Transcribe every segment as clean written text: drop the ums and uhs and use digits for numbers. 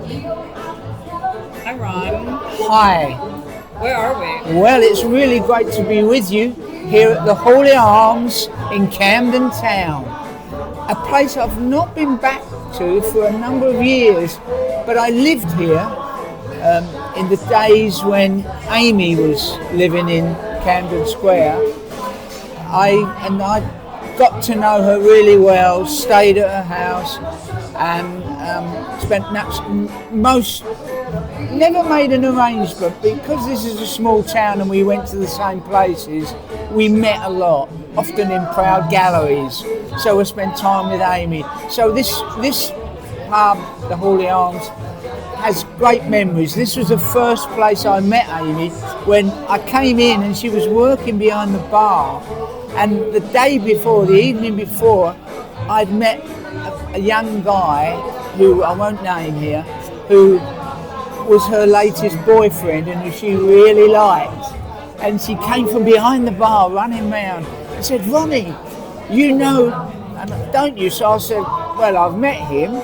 Hi, Ron. Hi. Where are we? Well, it's really great to be with you here at the Hawley Arms in Camden Town. A place I've not been back to for a number of years, but I lived here in the days when Amy was living in Camden Square. I got to know her really well, stayed at her house, and spent never made an arrangement because this is a small town and we went to the same places. We met a lot, often in proud galleries. So I spent time with Amy. So this pub, the Hawley Arms, has great memories. This was the first place I met Amy when I came in and she was working behind the bar. And the day before, the evening before, I'd met a young guy who I won't name here, who was her latest boyfriend and who she really liked. And she came from behind the bar running round and said, "Ronnie, you know, don't you?" So I said, "Well, I've met him."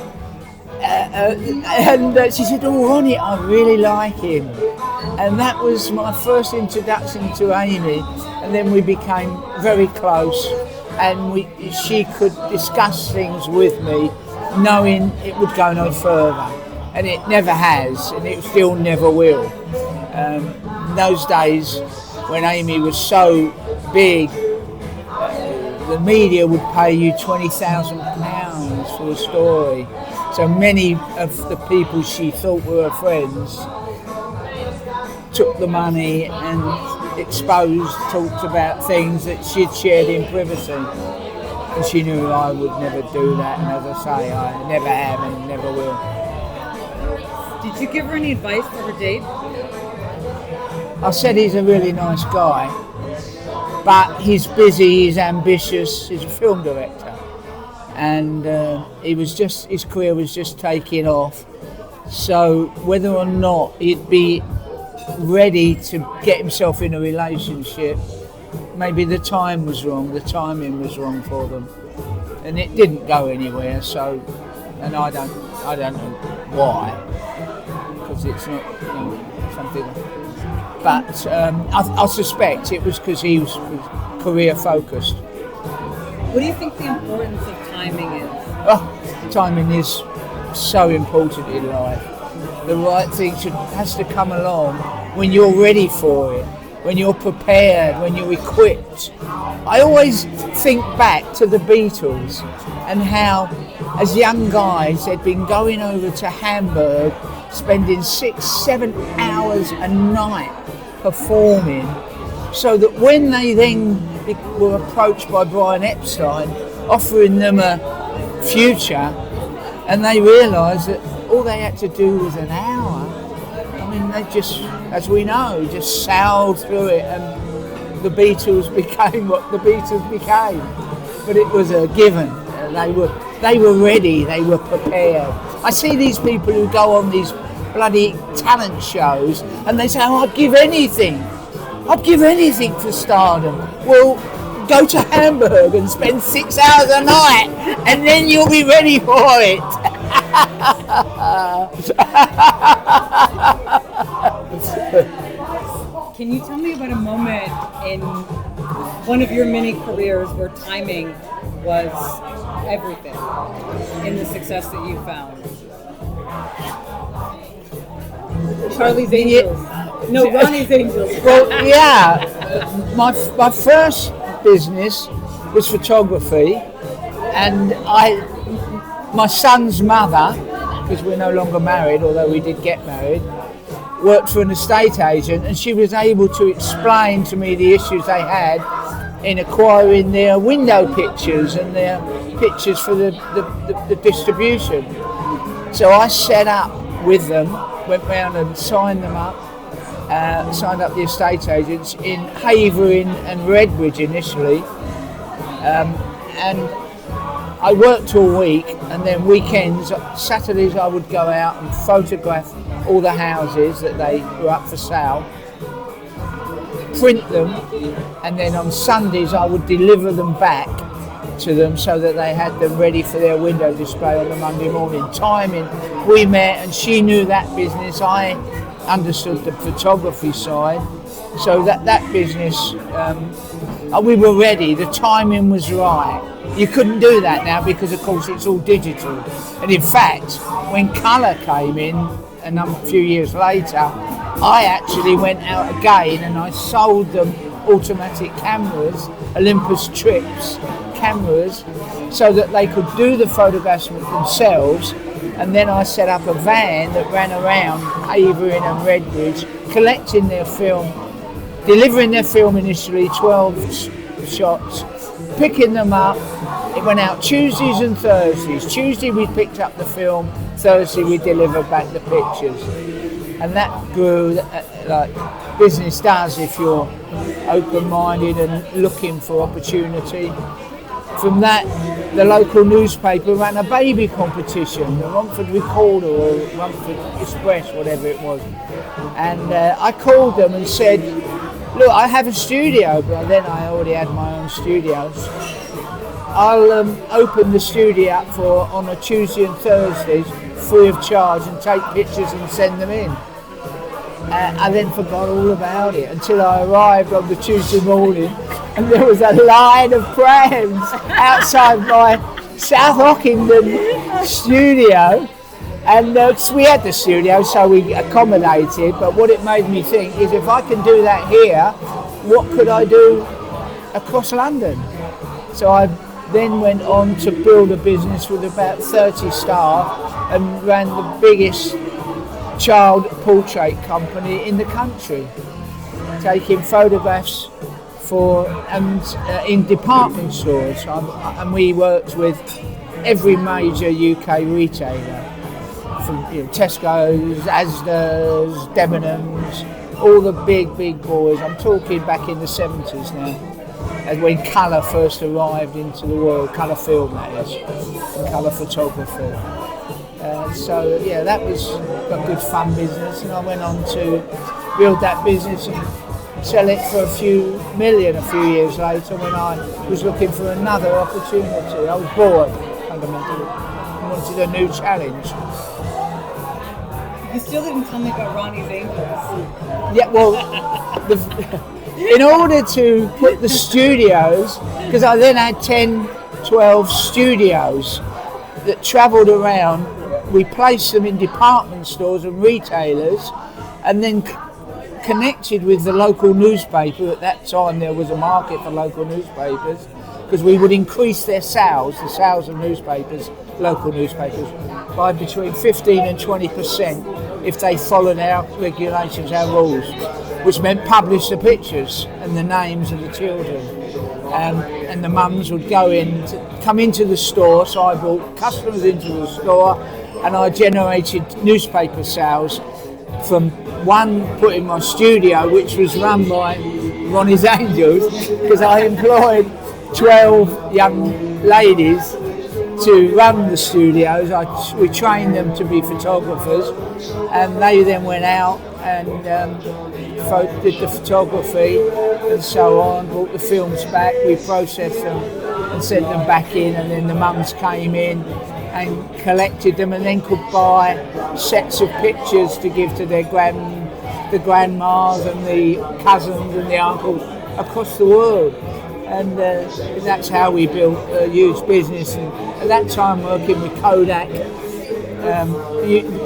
And she said, "Oh, Ronnie, I really like him." And that was my first introduction to Amy. And then we became very close, and she could discuss things with me, knowing it would go no further. And it never has, and it still never will. In those days, when Amy was so big, the media would pay you £20,000 for a story. So many of the people she thought were her friends took the money and talked about things that she'd shared in privacy. And she knew I would never do that, and as I say, I never have and never will. Did you give her any advice for her date? I said he's a really nice guy, but he's busy, he's ambitious, he's a film director, and his career was just taking off. So whether or not he'd be ready to get himself in a relationship, maybe the time was wrong, the timing was wrong for them, and it didn't go anywhere. So, and I don't know why, because it's not something. But I suspect it was because he was career focused. What do you think the importance of timing is? Oh, timing is so important in life. The right thing has to come along when you're ready for it, when you're prepared, when you're equipped. I always think back to the Beatles and how, as young guys, they'd been going over to Hamburg, spending 6-7 hours a night performing, so that when they then were approached by Brian Epstein, offering them a future, and they realised that all they had to do was an hour. I mean, they just, as we know, just sailed through it, and the Beatles became what the Beatles became. But it was a given. They were ready. They were prepared. I see these people who go on these bloody talent shows, and they say, "Oh, I'd give anything. I'd give anything for stardom." Well, go to Hamburg and spend 6 hours a night, and then you'll be ready for it. Can you tell me about a moment in one of your many careers where timing was everything in the success that you found? Charlie's Angels. No, Ronnie's Angels. Well, yeah. My first business was photography, and my son's mother, because we're no longer married, although we did get married, worked for an estate agent, and she was able to explain to me the issues they had in acquiring their window pictures and their pictures for the distribution. So I set up with them, went round and signed them up, signed up the estate agents in Havering and Redbridge initially, and I worked all week, and then weekends, Saturdays I would go out and photograph all the houses that they were up for sale, print them, and then on Sundays I would deliver them back to them so that they had them ready for their window display on the Monday morning. Timing, we met and she knew that business. I understood the photography side. So that business, we were ready. The timing was right. You couldn't do that now because, of course, it's all digital. And in fact, when colour came in a few years later, I actually went out again and I sold them automatic cameras, Olympus Trips cameras, so that they could do the photographs themselves. And then I set up a van that ran around Havering and Redbridge, collecting their film, delivering their film initially, 12 shots, picking them up. It went out Tuesdays and Thursdays. Tuesday we picked up the film, Thursday we delivered back the pictures. And that grew like business does if you're open-minded and looking for opportunity. From that, the local newspaper ran a baby competition, the Romford Recorder or Romford Express, whatever it was. And I called them and said, look, I have a studio, but then I already had my own studios. I'll open the studio up on a Tuesday and Thursdays free of charge and take pictures and send them in. I then forgot all about it until I arrived on the Tuesday morning and there was a line of prams outside my South Ockenden studio. And we had the studio, so we accommodated, but what it made me think is if I can do that here, what could I do across London? So I then went on to build a business with about 30 staff and ran the biggest child portrait company in the country, taking photographs in department stores. And we worked with every major UK retailer, from Tesco's, Asda's, Debenhams, all the big boys. I'm talking back in the 70s now, and when colour first arrived into the world, colour film that is, and colour photography. So that was a good fun business, and I went on to build that business and sell it for a few million a few years later when I was looking for another opportunity. I was bored, fundamentally. I wanted a new challenge. You still didn't tell me about Ronnie's Angels. Yeah, well, in order to put the studios, because I then had 10, 12 studios that travelled around, we placed them in department stores and retailers and then connected with the local newspaper. At that time there was a market for local newspapers because we would increase the sales of newspapers, local newspapers, by between 15 and 20% if they followed our regulations, our rules, which meant publish the pictures and the names of the children. And the mums would come into the store, so I brought customers into the store and I generated newspaper sales from one put in my studio, which was run by Ronnie's Angels, because I employed 12 young ladies to run the studios. We trained them to be photographers, and they then went out and did the photography and so on, brought the films back, we processed them and sent them back in, and then the mums came in and collected them and then could buy sets of pictures to give to their the grandmas and the cousins and the uncles across the world. And that's how we built a huge business. And at that time, working with Kodak,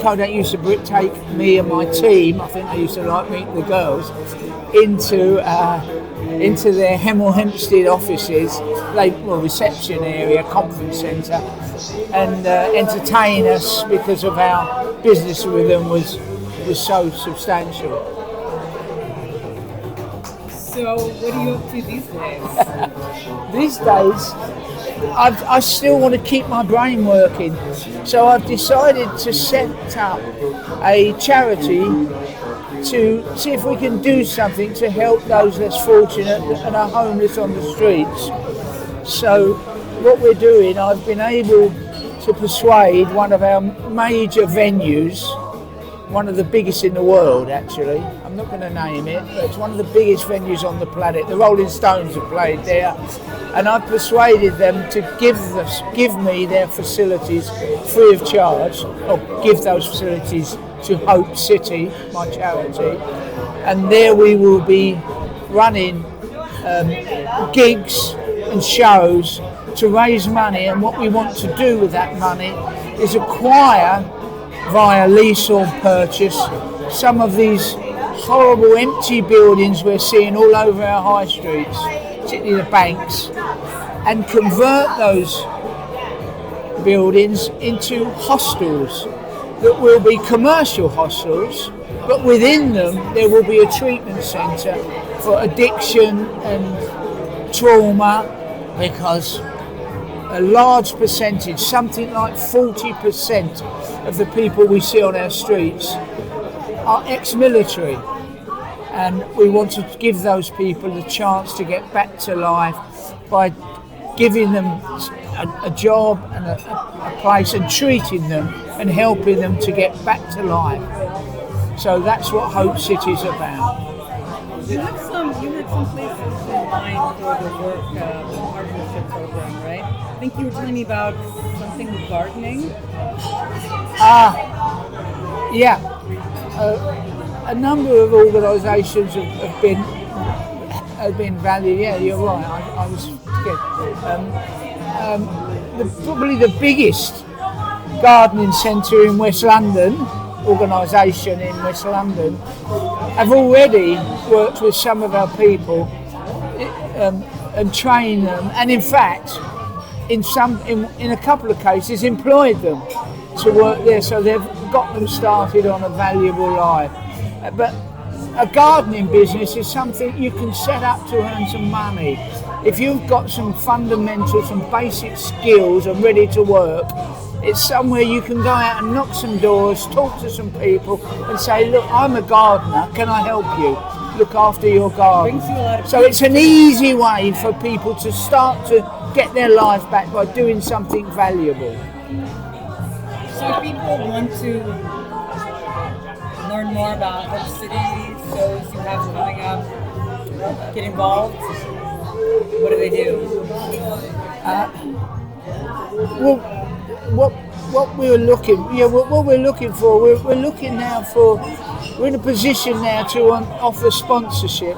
Kodak used to take me and my team, I think they used to like meeting the girls, into their Hemel Hempstead offices, reception area, conference centre, and entertain us because of our business with them was so substantial. So what are you up to these days? These days, I still want to keep my brain working, so I've decided to set up a charity to see if we can do something to help those less fortunate and are homeless on the streets. So what we're doing, I've been able to persuade one of our major venues, one of the biggest in the world actually, I'm not going to name it, but it's one of the biggest venues on the planet. The Rolling Stones have played there, and I've persuaded them to give me their facilities free of charge, or give those facilities to Hope City, my charity, and there we will be running gigs and shows to raise money. And what we want to do with that money is acquire, via lease or purchase, some of these horrible empty buildings we're seeing all over our high streets, particularly the banks, and convert those buildings into hostels that will be commercial hostels, but within them there will be a treatment centre for addiction and trauma, because a large percentage, something like 40% of the people we see on our streets are ex-military, and we want to give those people the chance to get back to life by giving them a job and a place, and treating them and helping them to get back to life. So that's what Hope City is about. You had some places in mind for the work partnership program, right? I think you were telling me about something with gardening. Yeah. A number of organisations have been valued. Yeah, you're right. I was probably the biggest gardening centre in West London, organisation in West London, have already worked with some of our people and trained them, and in fact, in a couple of cases, employed them to work there. So they've got them started on a valuable life. But a gardening business is something you can set up to earn some money. If you've got some fundamental, some basic skills and ready to work, it's somewhere you can go out and knock some doors, talk to some people and say, look, I'm a gardener, can I help you? Look after your garden. So it's an easy way for people to start to get their life back by doing something valuable. So if people want to learn more about Hope City, shows you have coming up, get involved, what do they do? What we're looking for, we're looking now for, we're in a position now to offer sponsorship.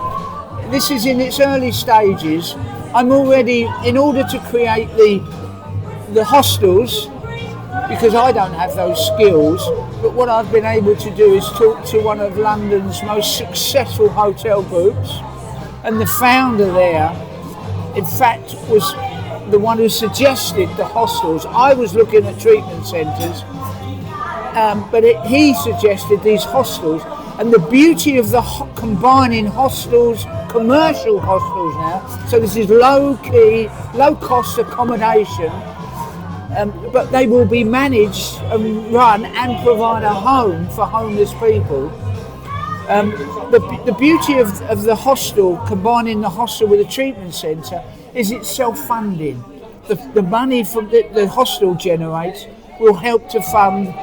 This is in its early stages. I'm already, in order to create the hostels, because I don't have those skills, but what I've been able to do is talk to one of London's most successful hotel groups, and the founder there, in fact, was the one who suggested the hostels. I was looking at treatment centres, but he suggested these hostels, and the beauty of the combining hostels, commercial hostels now, so this is low-key, low-cost accommodation, but they will be managed and run and provide a home for homeless people. The beauty of the hostel, combining the hostel with a treatment centre, is it's self-funding. The money from the hostel generates will help to fund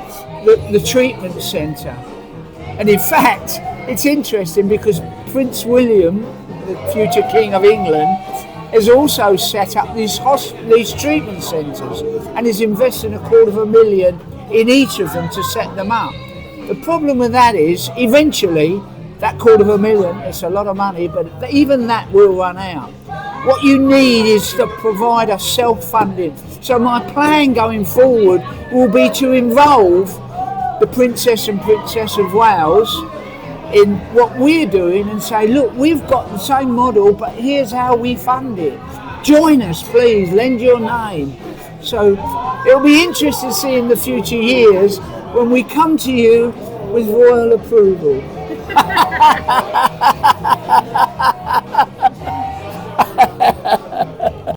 the treatment centre. And in fact, it's interesting because Prince William, the future King of England, has also set up these treatment centres and is investing $250,000 in each of them to set them up. The problem with that is, eventually, that $250,000, it's a lot of money, but even that will run out. What you need is to provide a self-funding. So my plan going forward will be to involve the Princess and Princess of Wales in what we're doing and say, look, we've got the same model, but here's how we fund it. Join us, please, lend your name. So it'll be interesting to see in the future years when we come to you with royal approval.